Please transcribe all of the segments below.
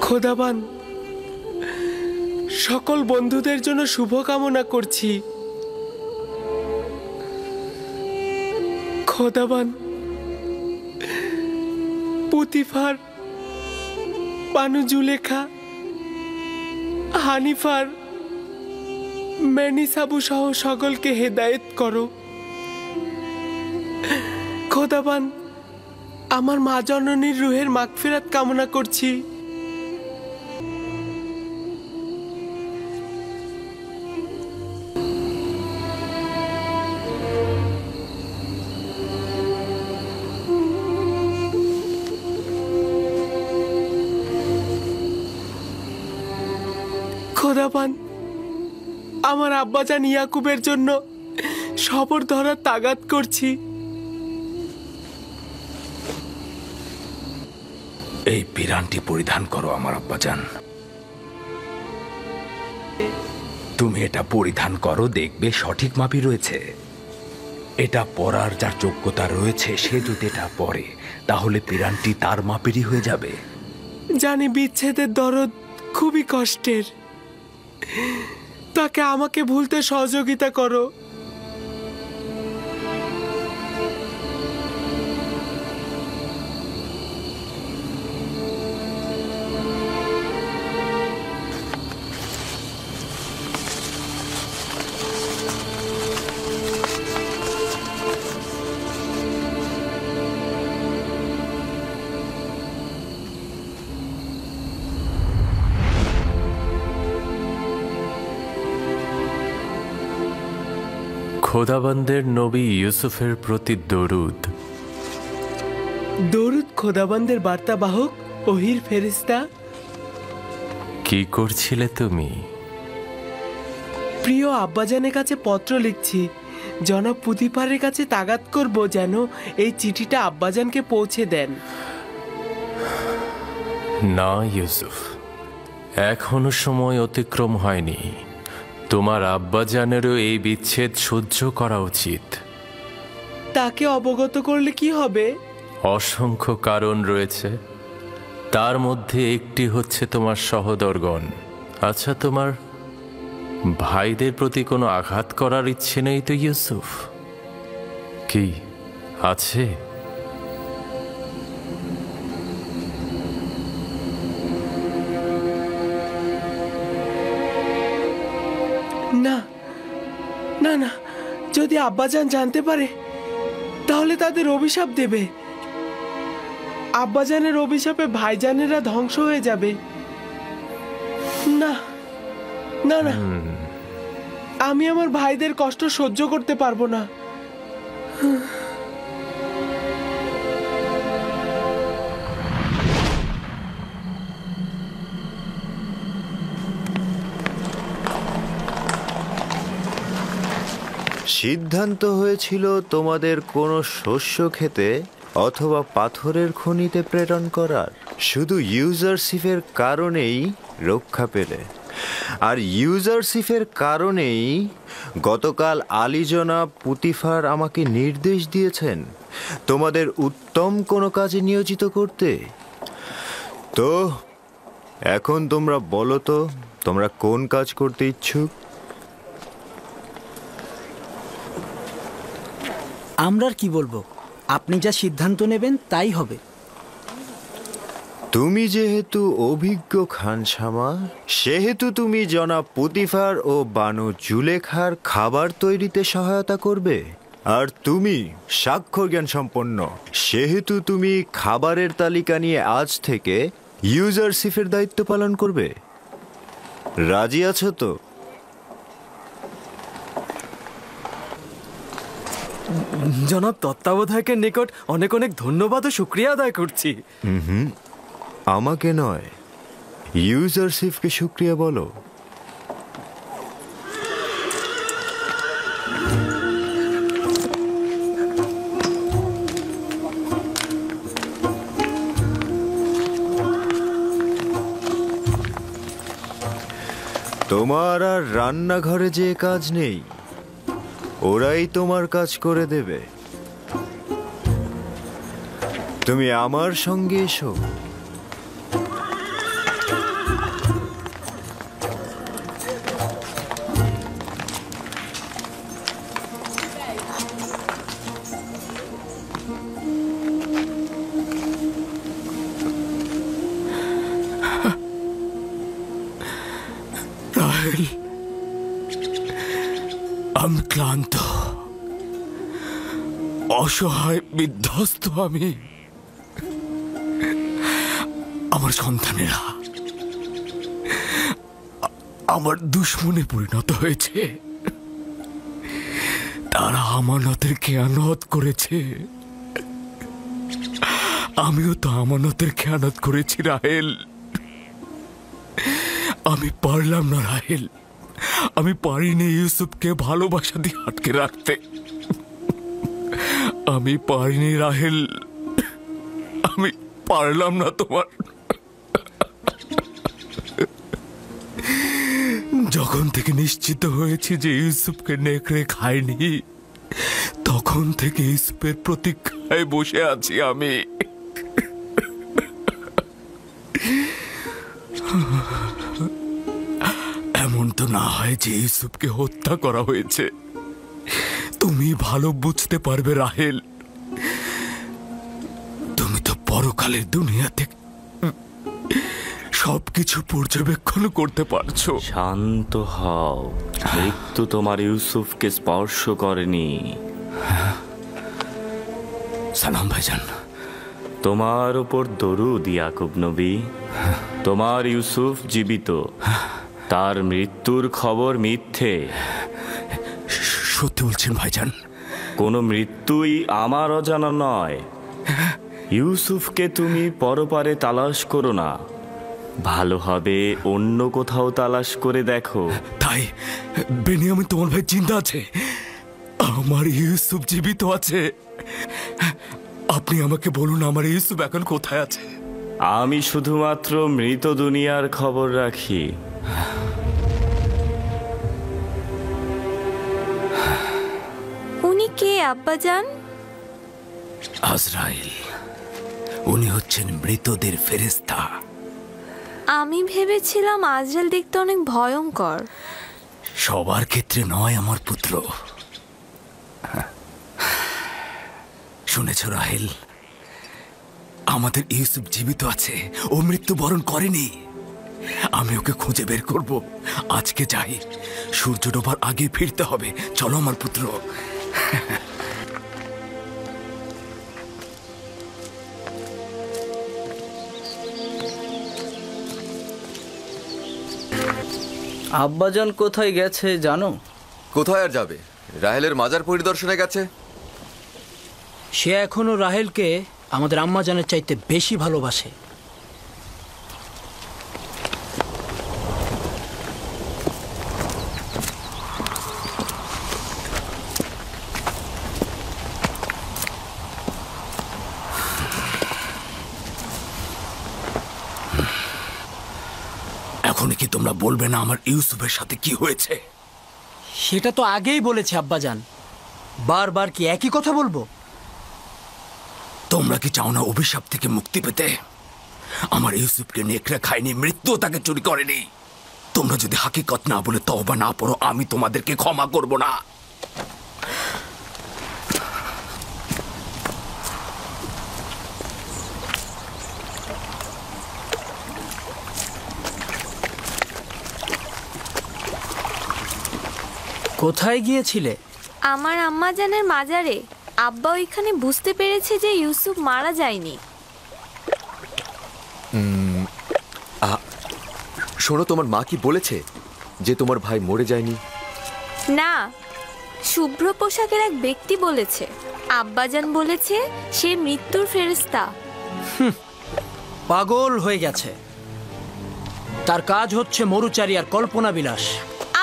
খোদাবান, সকল বন্ধুদের জন্য শুভকামনা করছি। খোদাবান, পুতিফার, বানু জুলেখা, হানিফার, মেনিসাবু সহ সকলকে হেদায়েত করো। খোদাবান, আমার মা জননীর রুহের মাগফিরাত কামনা করছি। খোদাবান, আমার আব্বাজান ইয়াকুবের জন্য সবর ধরার তাগাদ করছি। এই পিরানটি পরিধান করো আমার আব্বাজান। তুমি এটা পরিধান করো, দেখবে সঠিক মাপই রয়েছে। এটা পরার যার যোগ্যতা রয়েছে সে যদি এটা পরে তাহলে পিরানটি তার মাপেরই হয়ে যাবে। জানি বিচ্ছেদের দরদ খুবই কষ্টের, তাকে আমাকে ভুলতে সহযোগিতা করো। খোদাবন্দের নবী ইউসুফের প্রতি দরুদ। দরুদ খোদাবন্দের বার্তাবাহক ওহির ফেরেশতা। কি করছিলে তুমি? প্রিয় আব্বাজানের কাছে পত্র লিখছি। জনাব পুতিফারের কাছে তাগাদ করব যেন এই চিঠিটা আব্বাজানকে পৌঁছে দেন। না ইউসুফ, এখনো সময় অতিক্রম হয়নি। তোমার আব্বাজানেরও এই বিচ্ছেদ সহ্য করা উচিত। তাকে অবগত করলে কি হবে? অসংখ্য কারণ রয়েছে, তার মধ্যে একটি হচ্ছে তোমার সহোদরগণ। আচ্ছা, তোমার ভাইদের প্রতি কোনো আঘাত করার ইচ্ছে নেই তো ইউসুফ? কি আছে? না না না, যদি আব্বাজান জানতে পারে তাহলে তাদের অভিশাপ দেবে। আব্বাজানের অভিশাপে ভাইজানেরা ধ্বংস হয়ে যাবে। না না না, আমি আমার ভাইদের কষ্ট সহ্য করতে পারবো না। সিদ্ধান্ত হয়েছিল তোমাদের কোনো শস্য খেতে অথবা পাথরের খনিতে প্রেরণ করার, শুধু ইউজারশিপের কারণেই রক্ষা পেলে। আর ইউজারশিপের কারণেই গতকাল আলী জনাব পুতিফার আমাকে নির্দেশ দিয়েছেন তোমাদের উত্তম কোনো কাজে নিয়োজিত করতে। তো এখন তোমরা বলো তো, তোমরা কোন কাজ করতে ইচ্ছুক? আমরা আর কি বলবো, আপনি যা সিদ্ধান্ত নেবেন তাই হবে। তুমি যেহেতু অভিজ্ঞ খানসামা, সেহেতু তুমি জনাব পুতিফার ও বানু জুলেখার খাবার তৈরিতে সহায়তা করবে। আর তুমি স্বাক্ষর জ্ঞান সম্পন্ন, সেহেতু তুমি খাবারের তালিকা নিয়ে আজ থেকে ইউজারশিপের দায়িত্ব পালন করবে। রাজি আছো তো? জনাব তত্ত্বাবধায়কের নিকট অনেক অনেক ধন্যবাদ ও শুকরিয়া আদায় করছি। আমাকে নয়, ইউজারশিপকে শুকরিয়া বলো। তোমার আর রান্নাঘরে যে কাজ নেই, ওরাই তোমার কাজ করে দেবে। তুমি আমার সঙ্গে এসো। আমি ক্লান্ত, অসহায়, বিধ্বস্ত। আমি, আমার সন্তানেরা আমার দুশ্মনে পরিণত হয়েছে। তারা আমানতের খেয়ানত করেছে, আমিও তো আমানতের খেয়ানত করেছি রাহেল। আমি পারলাম না রাহেল, আমি পারিনি ইউসুফকে ভালোবাসা দিয়ে আটকে রাখতে। আমি পারিনি রাহেল, আমি পারলাম না তোমার। যখন থেকে নিশ্চিত হয়েছি যে ইউসুফকে নেকড়ে খায়নি, তখন থেকে ইউসুফের প্রতীক্ষায় বসে আছি আমি। এমন তো না হয় যে ইউসুফকে হত্যা করা হয়েছে। তুমি ভালো বুঝতে পারবে রাহেল, তুমি তো পরকালের দুনিয়া থেকে সবকিছু পর্যবেক্ষণ করতে পারছো। শান্ত হও, মৃত্যু তোমার ইউসুফকে স্পর্শ করেনি। সালাম ভাইজান। তোমার উপর দরুদ ইয়াকুব নবী। তোমার ইউসুফ জীবিত, তার মৃত্যুর খবর মিথ্যে। সত্যি বলছেন ভাইজান? কোনো মৃত্যুই আমার অজানা নয়। ইউসুফকে তুমি পরপারে তালাশ করো না, ভালো হবে অন্য কোথাও তালাশ করে দেখো। তাই বেনিয়ামিন তোমার ভাই জিন্দা আছে, আমার ইউসুফ জীবিত আছে। আপনি আমাকে বলুন আমার ইউসুফ এখন কোথায় আছে? আমি শুধুমাত্র মৃত দুনিয়ার খবর রাখি। উনি কে আব্বাজান? আজরাইল, উনি হচ্ছেন মৃতদের ফেরেশতা। আমি ভেবেছিলাম আজরাইল দেখতে অনেক ভয়ঙ্কর। সবার ক্ষেত্রে নয় আমার পুত্র। শুনেছ রাহেল, আমাদের ইউসুফ জীবিত আছে, ও মৃত্যুবরণ করেনি। আমি ওকে খুঁজে বের করব। আজকে যাই, সূর্য ডোবার আগে ফিরতে হবে। চলো আমার পুত্র। আব্বাজান কোথায় গেছে জানো? কোথায় আর যাবে, রাহেলের মাজার পরিদর্শনে গেছে। সে এখনো রাহেলকে আমাদের আম্মাজানের চাইতে বেশি ভালোবাসে। এখন কি তোমরা বলবে না আমার ইউসুফের সাথে কি হয়েছে? সেটা তো আগেই বলেছে আব্বাজান, বারবার কি একই কথা বলবো? তোমরা কি চাও না অভিশাপ থেকে মুক্তি পেতে? আমার ইউসুফকে নেকড়ে খায়নি, মৃত্যুও তাকে চুরি করেনি। তোমরা যদি হাকিকত না বলে তওবা না পড়ো, আমি তোমাদেরকে ক্ষমা করব না। কোথায় গিয়েছিলে? আমার আম্মাজানের মাজারে। আব্বা ওইখানে বুঝতে পেরেছে যে ইউসুফ মারা যায়নি। শোনো, তোমার মা কি বলেছে যে তোমার ভাই মরে যায়নি? না, শুভ্র পোশাকের এক ব্যক্তি বলেছে। আব্বাজান বলেছে সে মৃত্যুর ফেরেশতা। পাগল হয়ে গেছে। তার কাজ হচ্ছে মরুচারী আর কল্পনা বিলাস।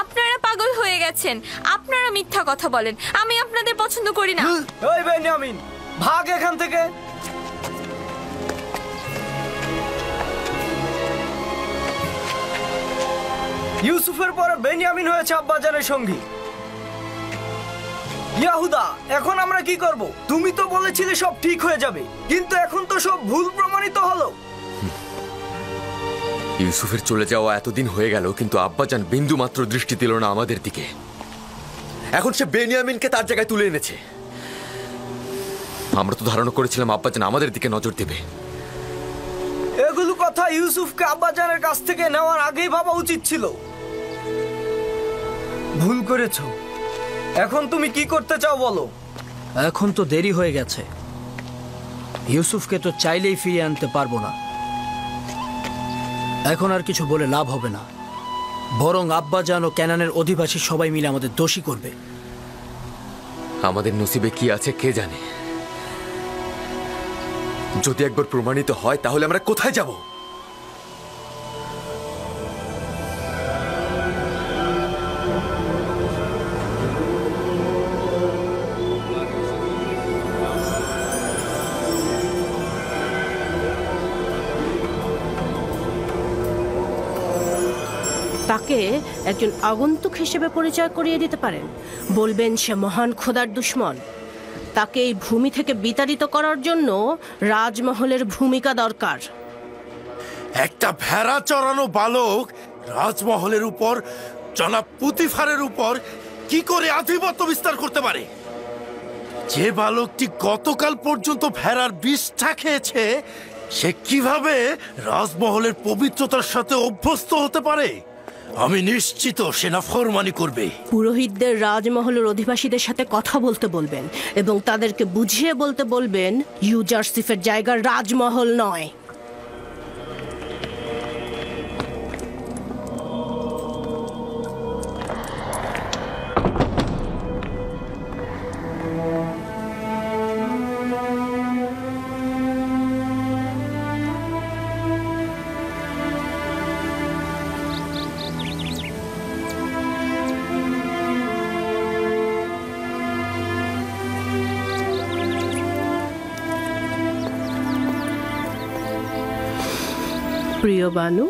আপনারা পাগল হয়ে গেছেন, আপনারা মিথ্যা কথা বলেন। আমি আপনাদের পছন্দ করি না। ওই বেনিয়ামিন, ভাগ এখান থেকে। ইউসুফের পরে বেনিয়ামিন হয়েছে আব্বাজানের সঙ্গী। ইয়াহুদা, এখন আমরা কি করব? তুমি তো বলেছিলে সব ঠিক হয়ে যাবে, কিন্তু এখন তো সব ভুল প্রমাণিত হলো। ইউসুফের চলে যাওয়া এতদিন হয়ে গেল, কিন্তু আব্বাজান বিন্দু মাত্র দৃষ্টি দিল না আমাদের দিকে। এখন সে বেনিয়ামিনকে তার জায়গায় তুলে এনেছে। আমরা তো ধারণা করেছিলাম আব্বাজান আমাদের দিকে নজর দেবে। এগুলো কথা ইউসুফকে আব্বাজানের কাছ থেকে নেওয়ার আগেই ভাবা উচিত ছিল। ভুল করেছো। এখন তুমি কি করতে চাও বলো? এখন তো দেরি হয়ে গেছে। ইউসুফকে তো চাইলেই ফিরিয়ে আনতে পারবো না। এখন আর কিছু বলে লাভ হবে না, বরং আব্বাজান ও ক্যানানের অধিবাসী সবাই মিলে আমাদের দোষী করবে। আমাদের নসিবে কি আছে কে জানে। যদি একবার প্রমাণিত হয় তাহলে আমরা কোথায় যাব? তাকে একজন আগন্তুক হিসেবে পরিচয় করিয়ে দিতে পারেন। বলবেন সে মহান খোদার দুশমন। তাকে এই ভূমি থেকে বিতাড়িত করার জন্য রাজমহলের ভূমিকা দরকার। একটা ভেড়া চড়ানো বালক রাজমহলের উপর, জনাব পুতিফারের উপর কি করে আধিপত্য বিস্তার করতে পারে? যে বালকটি গতকাল পর্যন্ত ভেড়ার বিষটা খেয়েছে, সে কিভাবে রাজমহলের পবিত্রতার সাথে অভ্যস্ত হতে পারে? আমি নিশ্চিত সে নাফরমানি করবে। পুরোহিতদের রাজমহলের অধিবাসীদের সাথে কথা বলতে বলবেন এবং তাদেরকে বুঝিয়ে বলতে বলবেন ইউজারসিফের জায়গা রাজমহল নয়। প্রিয় বানু,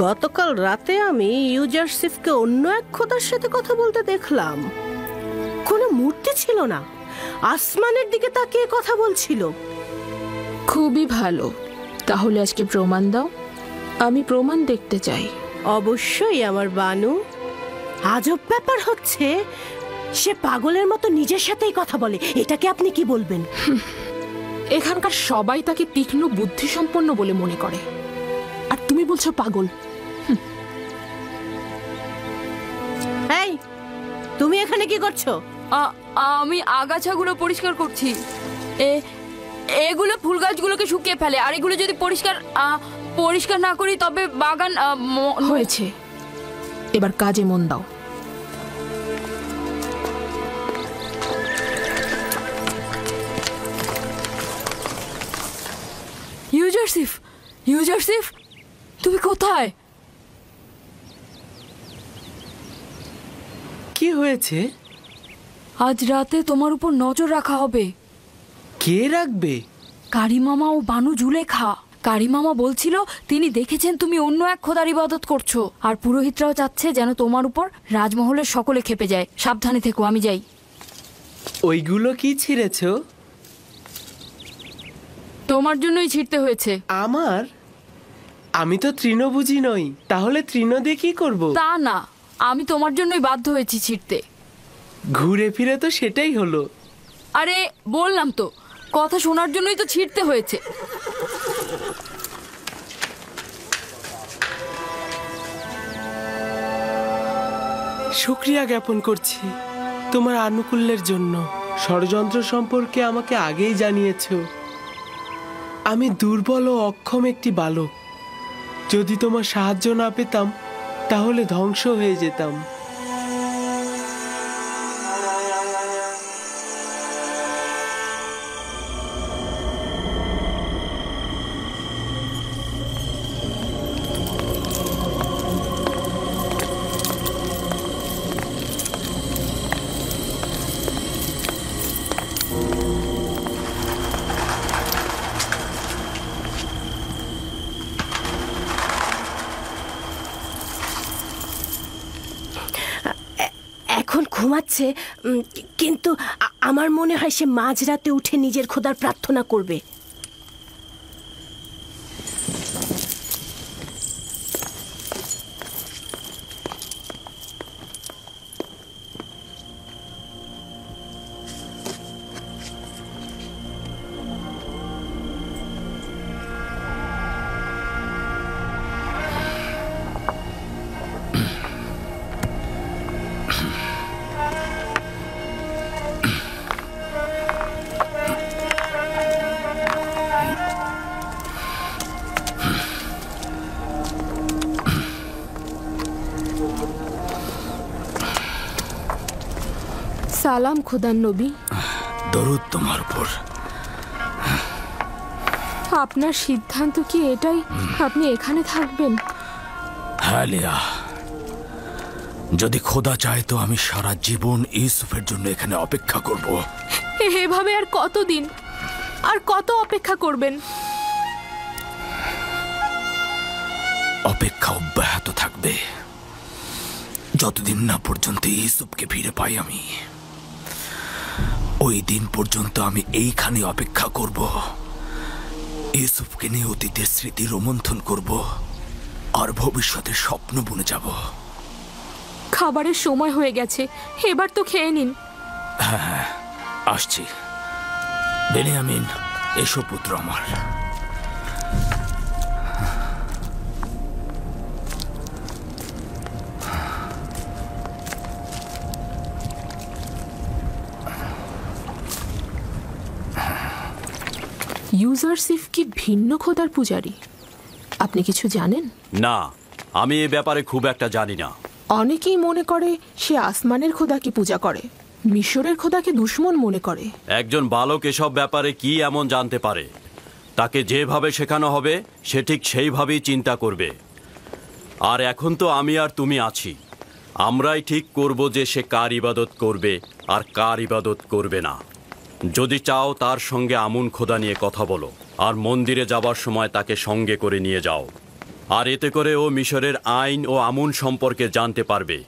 গতকাল রাতে আমি ইউজারসিফকে অন্য এক খোদার সাথে কথা বলতে দেখলাম। কোনো মূর্তি ছিল না, আসমানের দিকে তাকিয়ে কথা বলছিল। খুবই ভালো, তাহলে আজকে প্রমাণ দাও, আমি প্রমাণ দেখতে চাই। অবশ্যই আমার বানু। আজব ব্যাপার হচ্ছে, সে পাগলের মতো নিজের সাথেই কথা বলে। এটাকে আপনি কি বলবেন? এখানকার সবাই তাকে তীক্ষ্ণ বুদ্ধিসম্পন্ন বলে মনে করে, আর তুমি বলছো পাগল। এই, তুমি এখানে কি করছো? আমি আগাছাগুলো পরিষ্কার করছি। এগুলো ফুল গাছগুলোকে শুকিয়ে ফেলে, আর এগুলো যদি পরিষ্কার না করি তবে বাগান হয়েছে। এবার কাজে মন দাও। ইউজারসিফ, ইউজারসিফ, তুমি কোথায়? কি হয়েছে? আজ রাতে তোমার উপর নজর রাখা হবে। কে রাখবে? কারিমামা ও বানু জুলেখা। কারিমামা বলছিল তিনি দেখেছেন তুমি অন্য এক খোদার ইবাদত করছো, আর পুরোহিতরাও চাচ্ছে যেন তোমার উপর রাজমহলের সকলে খেপে যায়। সাবধানে থেকো, আমি যাই। ওইগুলো কি ছিঁড়েছো? তোমার জন্যই ছিঁড়তে হয়েছে। আমার? আমি তো তৃণভোজী নই, তাহলে তৃণ দিয়ে কি করবো? তা না, আমি তোমার জন্যই বাধ্য হয়েছি ছিঁড়তে। ঘুরে ফিরে তো সেটাই হলো। আরে বললাম তো, কথা শোনার জন্যই তো ছিঁড়তে হয়েছে। শুকরিয়া জ্ঞাপন করছি তোমার আনুকূল্যের জন্য। ষড়যন্ত্র সম্পর্কে আমাকে আগেই জানিয়েছো। আমি দুর্বল ও অক্ষম একটি বালক। যদি তোমার সাহায্য না পেতাম তাহলে ধ্বংস হয়ে যেতাম। এখন ঘুমাচ্ছে, কিন্তু আমার মনে হয় সে মাঝরাতে উঠে নিজের খোদার প্রার্থনা করবে। সালাম খোদার নবী। দরুদ তোমার উপর। আপনার সিদ্ধান্ত কি এটাই, আপনি এখানে থাকবেন? হ্যাঁ লিয়া, যদি খোদা চায় তো আমি সারা জীবন ইউসুফের জন্য এখানে অপেক্ষা করব। এভাবে আর কতদিন, আর কত অপেক্ষা করবেন? অপেক্ষা অব্যাহত থাকবে যতদিন না পর্যন্ত ইউসুফকে ফিরে পাই আমি। ওই দিন পর্যন্ত আমি এইখানে অপেক্ষা করব। ইউসুফকে নিয়ে অতীতের স্মৃতি রোমন্থন করব আর ভবিষ্যতের স্বপ্ন বুনে যাব। খাবারের সময় হয়ে গেছে, এবার তো খেয়ে নিন। হ্যাঁ, আসছি। বেনিয়ামিন, এসো পুত্র আমার। ইউজারসিফ কি ভিন্ন খোদার পূজারী? আপনি কিছু জানেন? না, আমি এ ব্যাপারে খুব একটা জানি না। অনেকেই মনে করে সে আসমানের খোদাকে পূজা করে, মিশরের খোদাকে দুশমন মনে করে। একজন বালক এসব ব্যাপারে কি এমন জানতে পারে? তাকে যেভাবে শেখানো হবে সে ঠিক সেইভাবেই চিন্তা করবে। আর এখন তো আমি আর তুমি আছি, আমরাই ঠিক করব যে সে কার ইবাদত করবে আর কার ইবাদত করবে না। যদি চাও তার সঙ্গে আমুন খোদা নিয়ে কথা বলো, আর মন্দিরে যাবার সময় তাকে সঙ্গে করে নিয়ে যাও। আর এতে করে ও মিশরের আইন ও আমুন সম্পর্কে জানতে পারবে।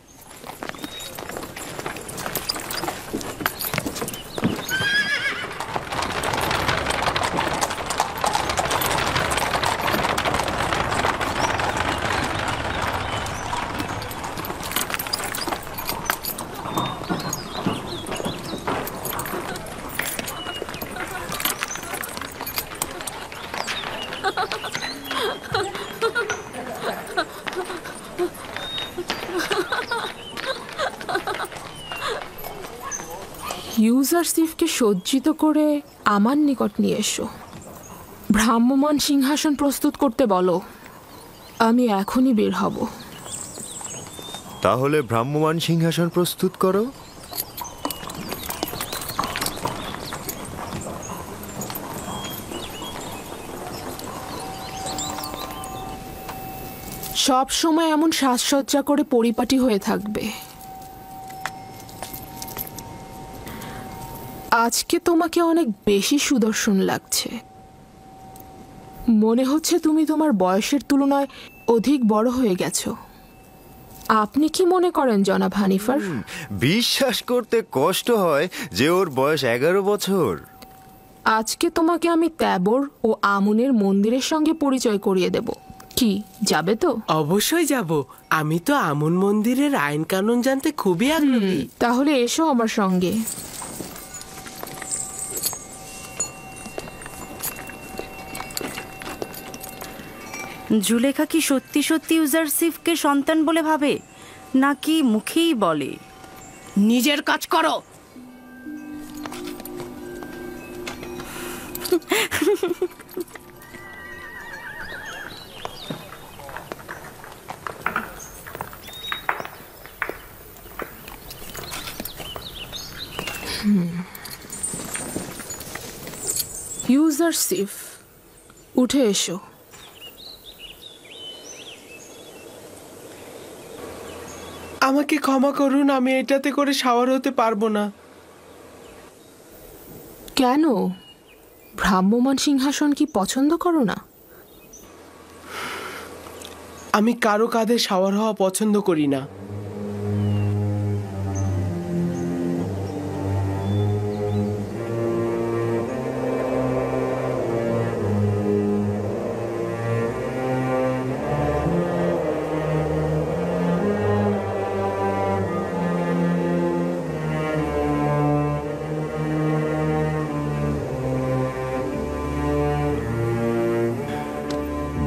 ইউজারসিফকে সজ্জিত করে আমার নিকট নিয়ে এসো। ভ্রাম্যমান সিংহাসন প্রস্তুত করতে বলো, আমি এখনই বের হব। তাহলে ভ্রাম্যমান সিংহাসন প্রস্তুত করো। সব সময় এমন সাজসজ্জা করে পরিপাটি হয়ে থাকবে। আজকে তোমাকে অনেক বেশি সুদর্শন লাগছে। মনে হচ্ছে তুমি তোমার বয়সের তুলনায় অধিক বড় হয়ে গেছো। আপনি কি মনে করেন জনাব হানিফার? বিশ্বাস করতে কষ্ট হয় যে ওর বয়স 11 বছর। আজকে তোমাকে আমি ত্যাবর ও আমুনের মন্দিরের সঙ্গে পরিচয় করিয়ে দেব। কি যাবে তো? অবশ্যই যাব। আমি তো আমুন মন্দিরের আইন কানুন জানতে খুবই আগ্রহী। তাহলে এসো আমার সঙ্গে। জুলেখা কি সত্যি সত্যি ইউজারসিফকে সন্তান বলে ভাবে, নাকি মুখেই বলে? নিজের কাজ করো। ইউজারসিফ, উঠে এসো। আমাকে ক্ষমা করুন, আমি এটাতে করে শাওয়ার হতে পারবো না। কেন? ভ্রাম্যমান সিংহাসন কি পছন্দ করো না? আমি কারো কাঁধে শাওয়ার হওয়া পছন্দ করি না।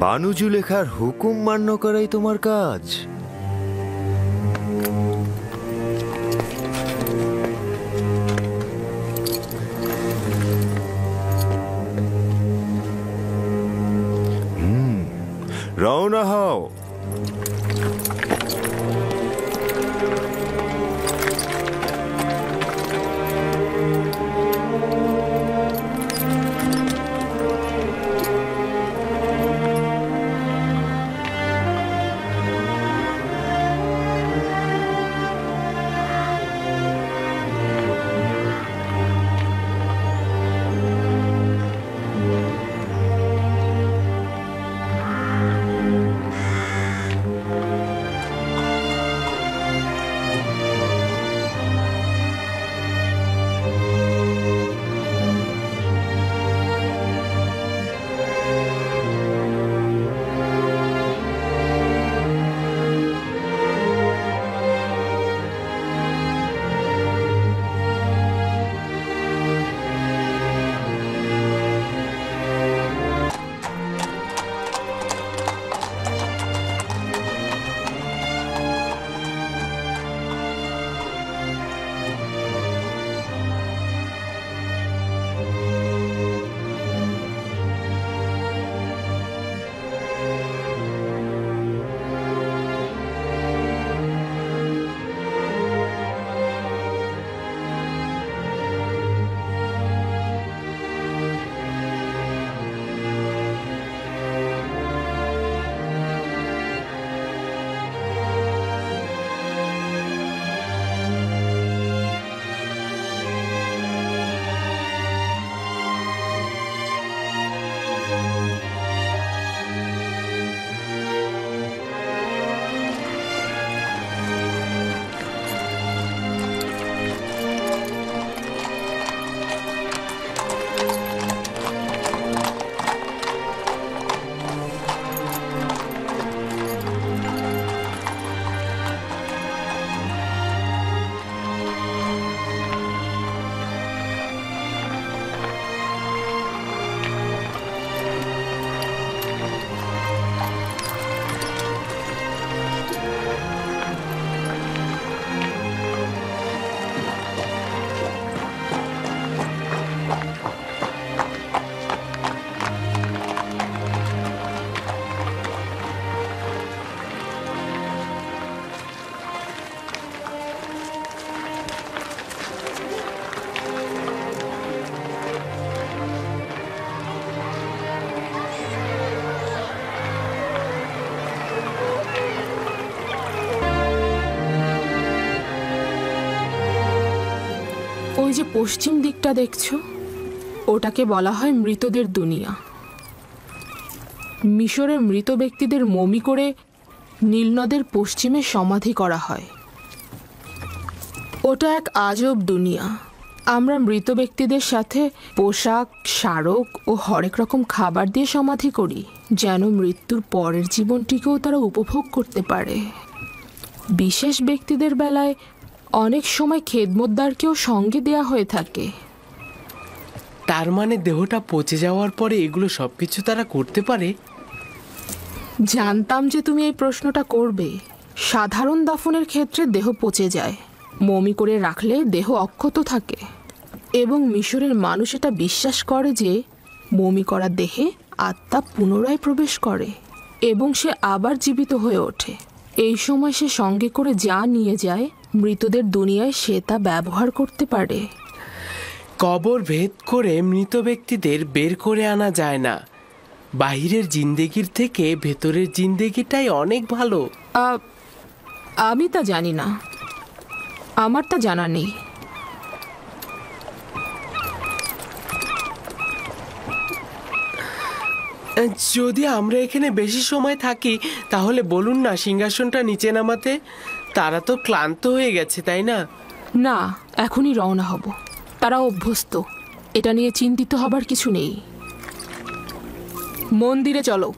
বানু জুলেখার হুকুম মান্য করাই তোমার কাজ। রওনা হও। ওই যে পশ্চিম দিকটা দেখছো, ওটাকে বলা হয় মৃতদের দুনিয়া। মিশরে মৃত ব্যক্তিদের মমি করে নীলনদের পশ্চিমে সমাধি করা হয়। ওটা এক আজব দুনিয়া। আমরা মৃত ব্যক্তিদের সাথে পোশাক, স্মারক ও হরেক রকম খাবার দিয়ে সমাধি করি, যেন মৃত্যুর পরের জীবনটিকেও তারা উপভোগ করতে পারে। বিশেষ ব্যক্তিদের বেলায় অনেক সময় খেদমতদারকেও সঙ্গে দেয়া হয়ে থাকে। তার মানে দেহটা পচে যাওয়ার পরে এগুলো সবকিছু তারা করতে পারে? জানতাম যে তুমি এই প্রশ্নটা করবে। সাধারণ দাফনের ক্ষেত্রে দেহ পচে যায়, মমি করে রাখলে দেহ অক্ষত থাকে, এবং মিশরের মানুষ এটা বিশ্বাস করে যে মমি করা দেহে আত্মা পুনরায় প্রবেশ করে এবং সে আবার জীবিত হয়ে ওঠে। এই সময় সে সঙ্গে করে যা নিয়ে যায় মৃতদের দুনিয়ায় সে তা ব্যবহার করতে পারে। কবর ভেদ করে মৃত ব্যক্তিদের বের করে আনা যায় না। বাহিরের জিন্দেগির থেকে ভেতরের জিন্দেগিটাই অনেক ভালো। আমি তা জানি না, আমার তা জানা নেই। যদি আমরা এখানে বেশি সময় থাকি তাহলে বলুন না সিংহাসনটা নিচে নামাতে। তারা তো ক্লান্ত হয়ে গেছে, তাই না? না, এখনই রওনা হব। তারা অভ্যস্ত, এটা নিয়ে চিন্তিত হবার কিছু নেই। মন্দিরে চলো।